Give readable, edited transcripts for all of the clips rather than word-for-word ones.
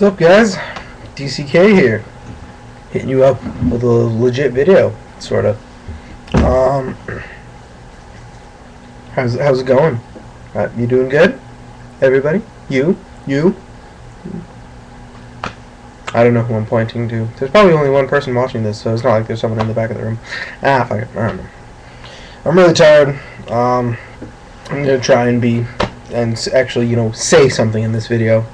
What's up, guys? DCK here, hitting you up with a legit video, sorta. How's it going? You doing good? Everybody? You? I don't know who I'm pointing to. There's probably only one person watching this, so it's not like there's someone in the back of the room. Ah, fuck it. I don't know. I'm really tired. I'm gonna try and actually, say something in this video.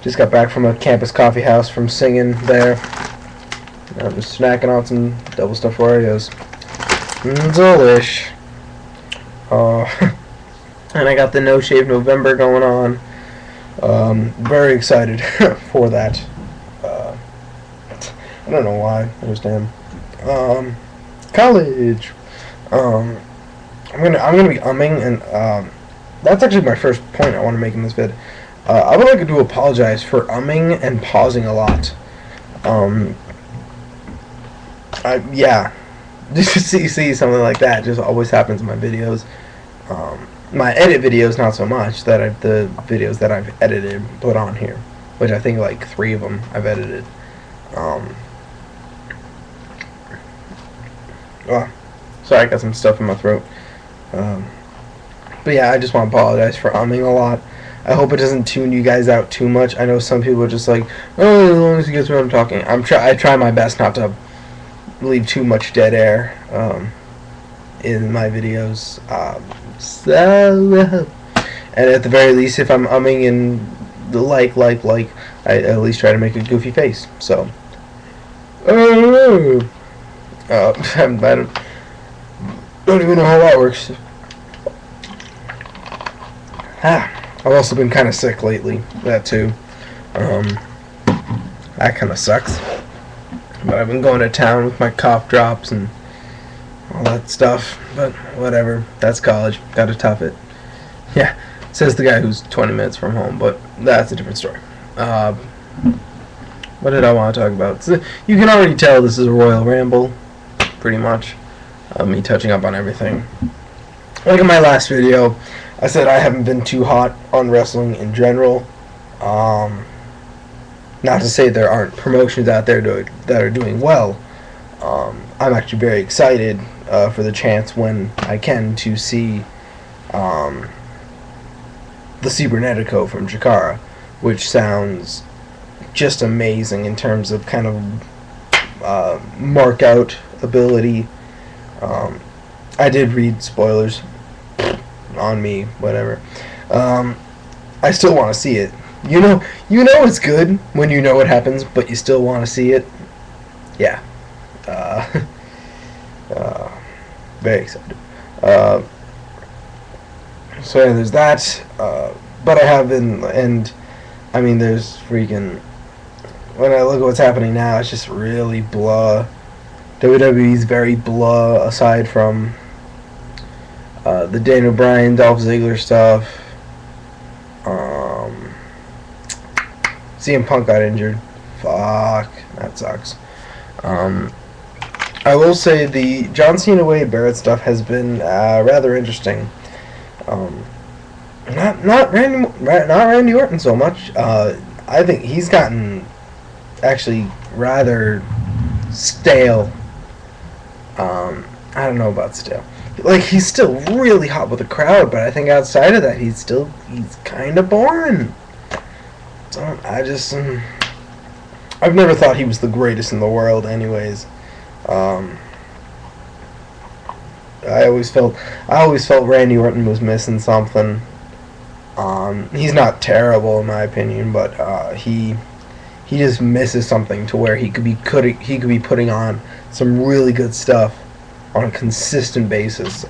Just got back from a campus coffee house from singing there. I'm just snacking on some double stuffed Oreos. Delish. And I got the No Shave November going on. Very excited for that. I don't know why. I just am. College. I'm gonna be umming, and that's actually my first point I want to make in this vid. I would like to apologize for umming and pausing a lot. Yeah, just see something like that just always happens in my videos. My edit videos, not so much. The videos that I've edited put on here, which I think like 3 of them I've edited. Sorry, I got some stuff in my throat. But yeah, I just want to apologize for umming a lot. I hope it doesn't tune you guys out too much. I know some people are just like, oh, as long as you get what I'm talking. I try my best not to leave too much dead air in my videos. And at the very least, if I'm umming and I at least try to make a goofy face. So, I don't even know how that works. I've also been kind of sick lately. That too. That kind of sucks. But I've been going to town with my cough drops and all that stuff. But whatever. That's college. Gotta tough it. Yeah. Says the guy who's 20 minutes from home. But that's a different story. What did I want to talk about? So, you can already tell this is a royal ramble. Pretty much. Me touching up on everything. Like in my last video, I said I haven't been too hot on wrestling in general. Not to say there aren't promotions out there that are doing well. I'm actually very excited for the chance when I can to see the Cybernetico from Chikara, which sounds just amazing in terms of kind of mark out ability. I did read spoilers on me, whatever. I still want to see it. You know it's good when you know what happens, but you still want to see it. Yeah. Very excited. So yeah, there's that. But I have been, and I mean, there's freaking. When I look at what's happening now, it's just really blah. WWE's very blah, aside from the Daniel Bryan, Dolph Ziggler stuff. CM Punk got injured. Fuck, that sucks. I will say the John Cena Wade Barrett stuff has been rather interesting. Not Randy Orton so much. I think he's gotten actually rather stale. I don't know about stale. Like, he's still really hot with the crowd, but I think outside of that, he's kind of boring. So I've never thought he was the greatest in the world, anyways. I always felt Randy Orton was missing something. He's not terrible in my opinion, but he just misses something to where he could be putting on some really good stuff on a consistent basis.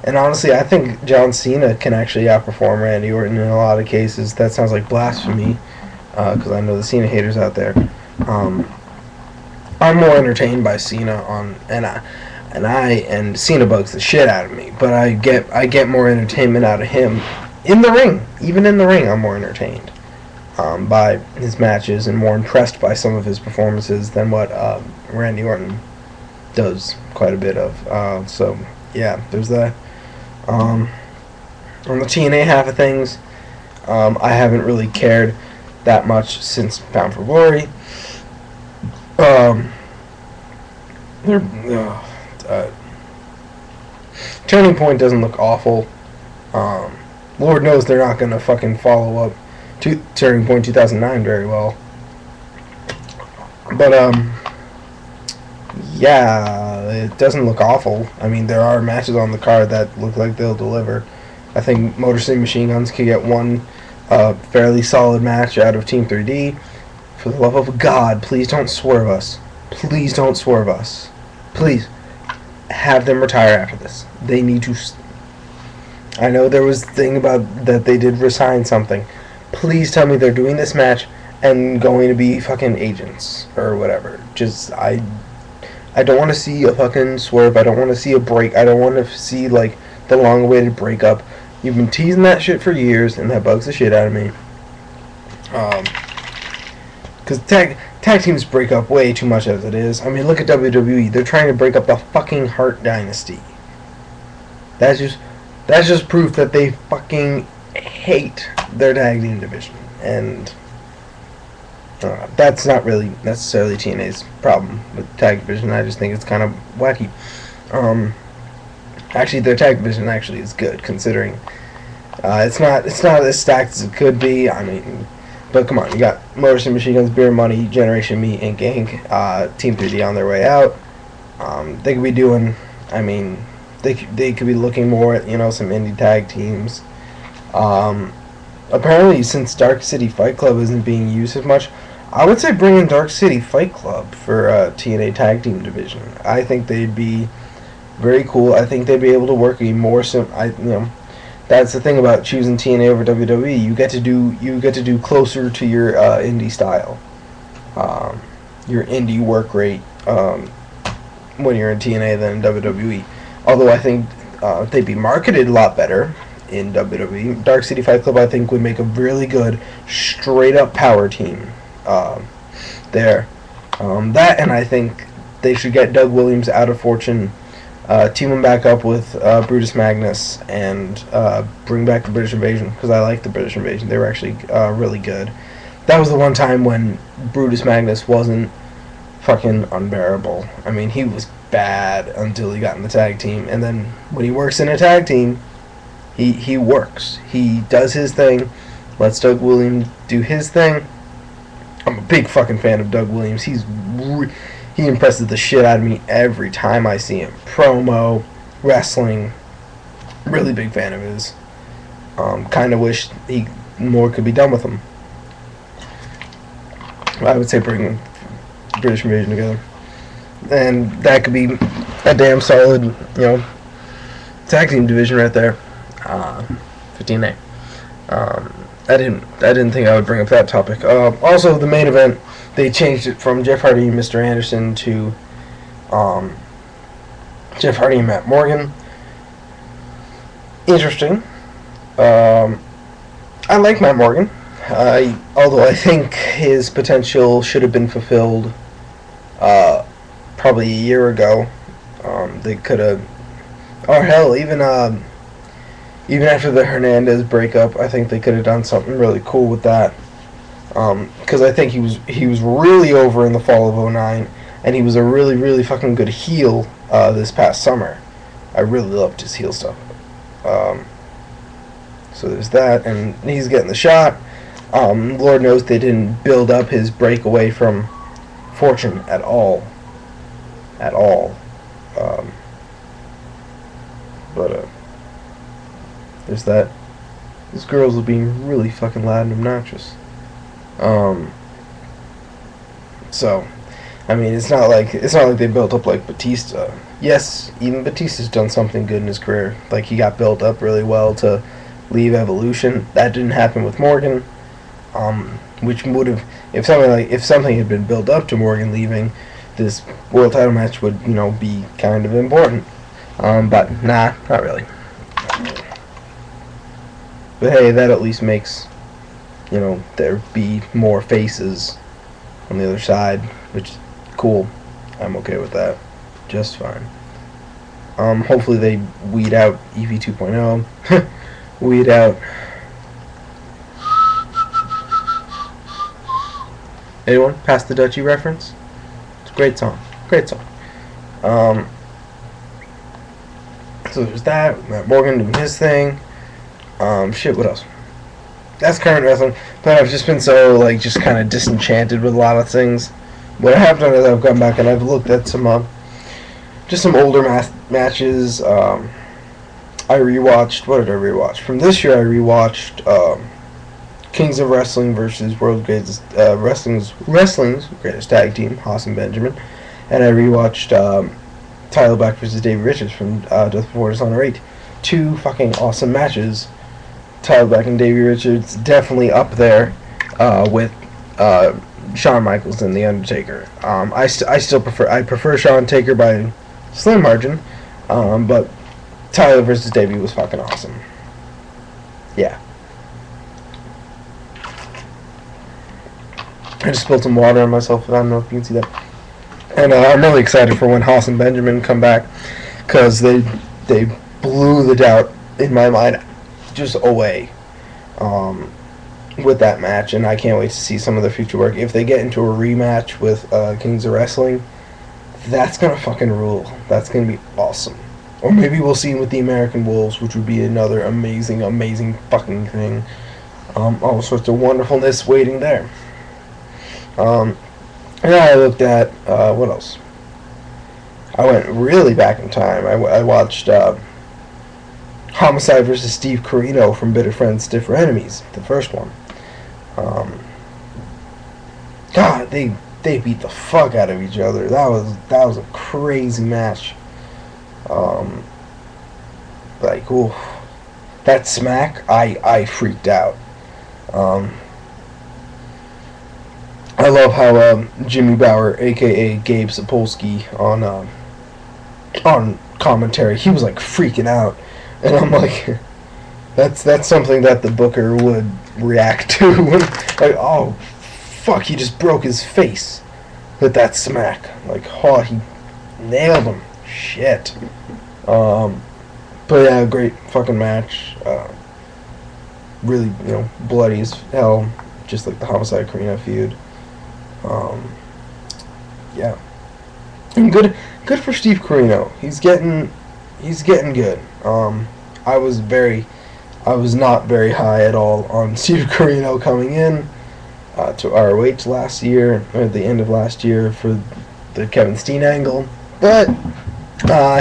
And honestly, I think John Cena can actually outperform Randy Orton in a lot of cases. That sounds like blasphemy, because I know the Cena haters out there. I'm more entertained by Cena and Cena bugs the shit out of me. But I get more entertainment out of him in the ring. Even in the ring, I'm more entertained by his matches and more impressed by some of his performances than what Randy Orton does quite a bit of. So yeah, there's that. On the TNA half of things, I haven't really cared that much since Bound for Glory. Um, Turning Point doesn't look awful. Lord knows they're not gonna fucking follow up to Turning Point 2009 very well. But yeah, it doesn't look awful. I mean, there are matches on the card that look like they'll deliver. I think Motor City Machine Guns could get one fairly solid match out of Team 3D. For the love of God, please don't swerve us. Please don't swerve us. Please have them retire after this. They need to. I know there was a thing about that they did resign something. Please tell me they're doing this match and going to be fucking agents or whatever. Just I don't want to see a fucking swerve. I don't want to see a break. I don't want to see like the long-awaited breakup. You've been teasing that shit for years, and that bugs the shit out of me. Because tag teams break up way too much as it is. I mean, look at WWE. They're trying to break up the fucking Hart Dynasty. That's just proof that they fucking hate their tag team division. And that's not really necessarily TNA's problem with the tag division. I just think it's kind of wacky. Actually, their tag division actually is good, considering it's not as stacked as it could be. I mean, but come on, you got Motor City Machine Guns, Beer Money, Generation Me, and Gang, Team 3D on their way out. They could be doing. I mean, they could be looking more at some indie tag teams. Apparently, since Dark City Fight Club isn't being used as much, I would say bring in Dark City Fight Club for TNA Tag Team Division. I think they'd be very cool. I think they'd be able to work a more that's the thing about choosing TNA over WWE. You get to do closer to your indie style, your indie work rate when you're in TNA than in WWE. Although I think they'd be marketed a lot better in WWE. Dark City Fight Club, I think, would make a really good straight up power team there. That, and I think they should get Doug Williams out of Fortune. Team him back up with Brutus Magnus and bring back the British Invasion, because I like the British Invasion. They were actually really good. That was the one time when Brutus Magnus wasn't fucking unbearable. I mean, he was bad until he got in the tag team, and then when he works in a tag team, he works. He does his thing. Lets Doug Williams do his thing. I'm a big fucking fan of Doug Williams. He impresses the shit out of me every time I see him. Promo, wrestling, really big fan of his. Kind of wish more could be done with him. I would say bring British Invasion together, and that could be a damn solid, tag team division right there. 15A. I didn't think I would bring up that topic. Also, the main event, they changed it from Jeff Hardy and Mr. Anderson to Jeff Hardy and Matt Morgan. Interesting. I like Matt Morgan. Although I think his potential should have been fulfilled probably a year ago. They could have, or hell, even after the Hernandez breakup, I think they could have done something really cool with that. Because I think he was really over in the fall of '09, and he was a really, really fucking good heel this past summer. I really loved his heel stuff. So there's that, and he's getting the shot. Lord knows they didn't build up his break away from Fortune at all. But there's that. These girls are being really fucking loud and obnoxious. So, I mean, it's not like they built up like Batista. Yes, even Batista's done something good in his career. Like, he got built up really well to leave Evolution. That didn't happen with Morgan. Which would have, if something had been built up to Morgan leaving, this world title match would, be kind of important. But nah, not really. But hey, that at least makes, there be more faces on the other side, which is cool. I'm okay with that. Just fine. Hopefully they weed out EV 2.0. Weed out Anyone? Pass the Dutchie reference? It's a great song. Great song. Um, so there's that. Matt Morgan doing his thing. Shit, what else? That's current wrestling. But I've just been so, like, just kind of disenchanted with a lot of things. What I have done is I've gone back and I've looked at some, just some older matches. I rewatched, what did I rewatch? From this year I rewatched, Kings of Wrestling versus World's Greatest, Wrestling's Greatest Tag Team, Haas and Benjamin. And I rewatched, Tyler Black versus Davey Richards from, Death Before Dishonor 8. Two fucking awesome matches. Tyler Black and Davey Richards definitely up there, with, Shawn Michaels and The Undertaker. I still prefer Shawn Taker by slim margin, but Tyler versus Davey was fucking awesome. Yeah. I just spilled some water on myself. I don't know if you can see that. And I'm really excited for when Haas and Benjamin come back, because they blew the doubt in my mind just away with that match, and I can't wait to see some of their future work. If they get into a rematch with Kings of Wrestling, that's gonna fucking rule. That's gonna be awesome. Or maybe we'll see him with the American Wolves, which would be another amazing, amazing fucking thing. All sorts of wonderfulness waiting there. And then I looked at, what else? I went really back in time. I watched Homicide versus Steve Corino from Bitter Friends, Stiffer Enemies, the first one. God, they beat the fuck out of each other. That was a crazy match. Like, ooh, that smack, I freaked out. I love how Jimmy Bauer, aka Gabe Sapolsky, on commentary, he was like freaking out, and I'm like, that's something that the booker would react to. Like, oh fuck, he just broke his face with that smack. Like, oh, he nailed him. Shit. But yeah, great fucking match. Really, bloody as hell, just like the Homicide Corino feud. Yeah. And good for Steve Corino. He's getting good. I was not very high at all on Steve Corino coming in to ROH last year, or at the end of last year, for the Kevin Steen angle, but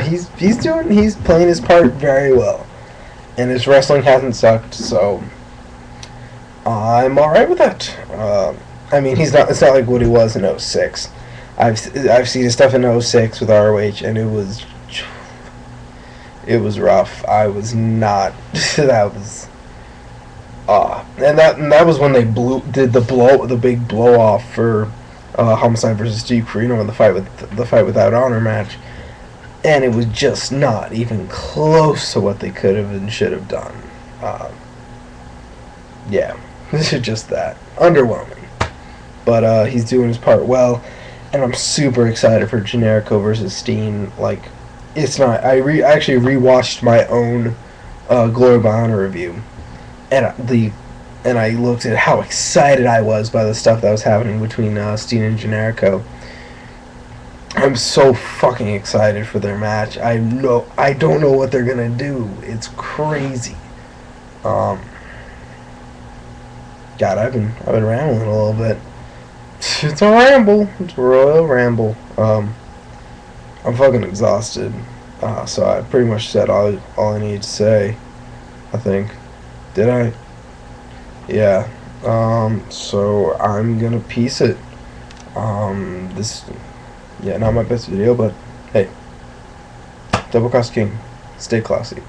he's playing his part very well, and his wrestling hasn't sucked, so I'm alright with that. I mean, it's not like what he was in 06. I've seen his stuff in 06 with ROH, and it was rough. I was not. That was. And that was when they did the big blow off for Homicide versus Steve Corino in the fight without honor match, and it was just not even close to what they could have and should have done. Yeah, this is just that underwhelming. But he's doing his part well, and I'm super excited for Generico versus Steen. Like, it's not. I actually rewatched my own Glory by Honor review, and I looked at how excited I was by the stuff that was happening between Steen and Generico. I'm so fucking excited for their match. I don't know what they're gonna do. It's crazy. God, I've been rambling a little bit. It's a ramble. It's a royal ramble. I'm fucking exhausted. So I pretty much said all I need to say, I think. Did I? Yeah. So I'm gonna piece it. Yeah, not my best video, but hey. DoubleCrossKing. Stay classy.